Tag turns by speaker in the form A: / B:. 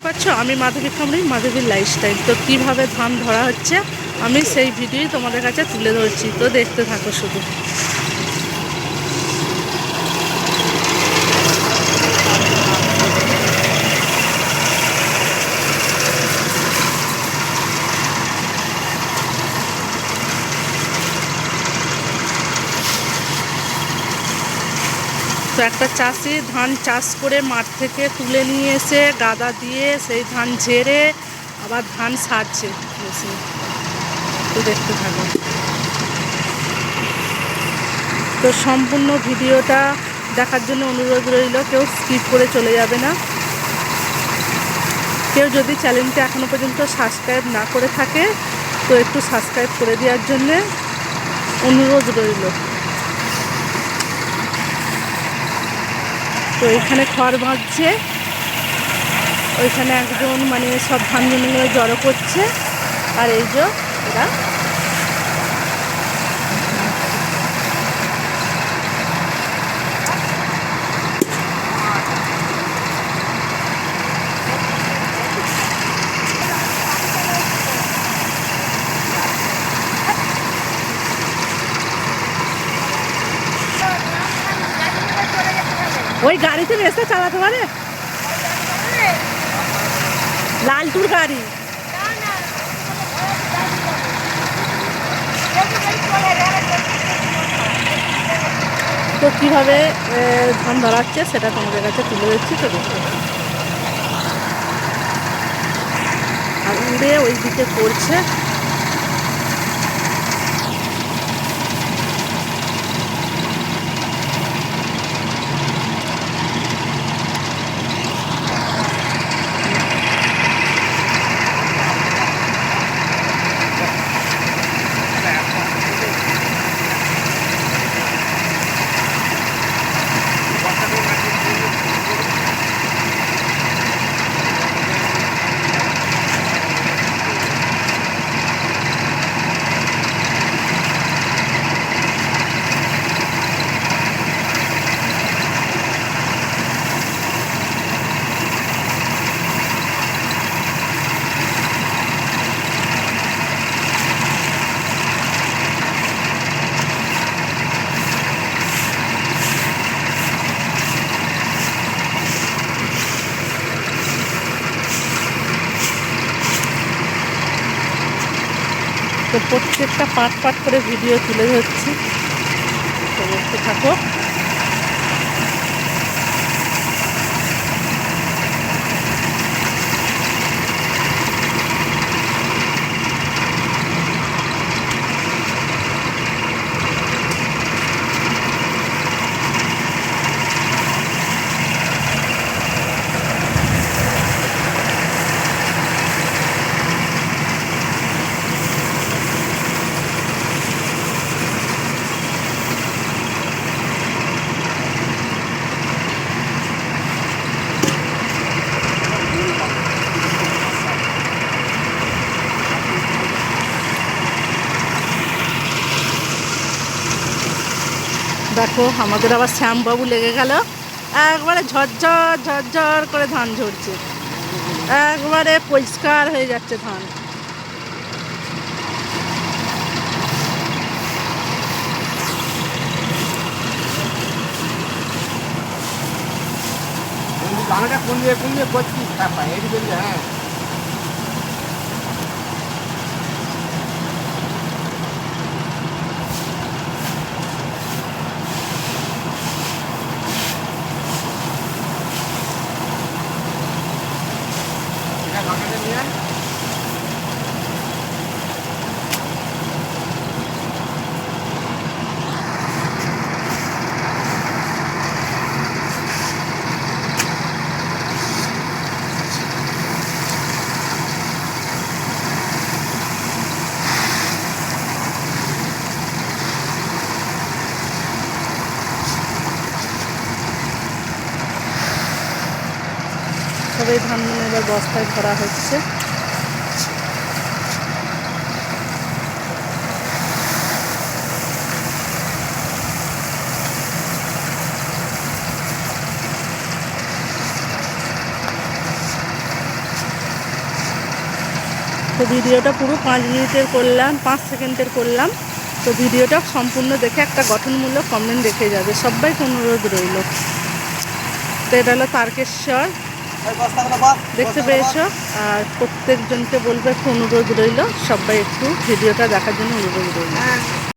A: পাচ্ছ আমি মাধবী কামড়ি, মাধবীর লাইফস্টাইল। তো কিভাবে ধান ধরা হচ্ছে আমি সেই ভিডিওই তোমাদের কাছে তুলে ধরছি, তো দেখতে থাকো শুধু। তো একটা চাষি ধান চাষ করে মাঠ থেকে তুলে নিয়ে এসে গাদা দিয়ে সেই ধান ঝেড়ে আবার ধান সারছে মেশিনে। তো দেখতে থাকো। তো সম্পূর্ণ ভিডিওটা দেখার জন্য অনুরোধ রইল, কেউ স্কিপ করে চলে যাবে না। কেউ যদি চ্যানেলটা এখনও পর্যন্ত সাবস্ক্রাইব না করে থাকে তো একটু সাবস্ক্রাইব করে দেওয়ার জন্যে অনুরোধ রইল। তো এখানে খড় ভাঙছে, ওইখানে একজন মানে সব ধানগুলো জড়ো করছে, আর এই যে এরা ওই গাড়িতে বেসে চালাতে পারে, লালটুর গাড়ি। তো কীভাবে ধান ধরাচ্ছে সেটা তোমাদের কাছে তুলে দিচ্ছি। তো দেখো আর উড়ে ওই দিকে পড়ছে। তো প্রত্যেকটা পার্ট পার্ট করে ভিডিও তুলে ধরছি, তো দেখতে থাকো। দেখো আমাদের আবার শ্যামবাবু লেগে গেল, একবারে ঝরঝর ঝরঝর করে ধান ঝরছে, একবারে পরিষ্কার হয়ে যাচ্ছে ধান।
B: কোন দিয়ে করছিস? হ্যাঁ
A: সবাই ধানগুলো এবার বস্তায় ভরা হচ্ছে। তো ভিডিওটা পুরো 5 মিনিটের করলাম, 5 সেকেন্ডের করলাম। তো ভিডিওটা সম্পূর্ণ দেখে একটা গঠনমূলক কমেন্ট দেখে যাবে, সবাইকে অনুরোধ রইল। তো এটা হলো তারকেশ্বর, দেখতে পেয়েছো। আর প্রত্যেকজনকে বলবো একটু অনুরোধ রইল, সবাই একটু ভিডিওটা দেখার জন্য অনুরোধ রইল।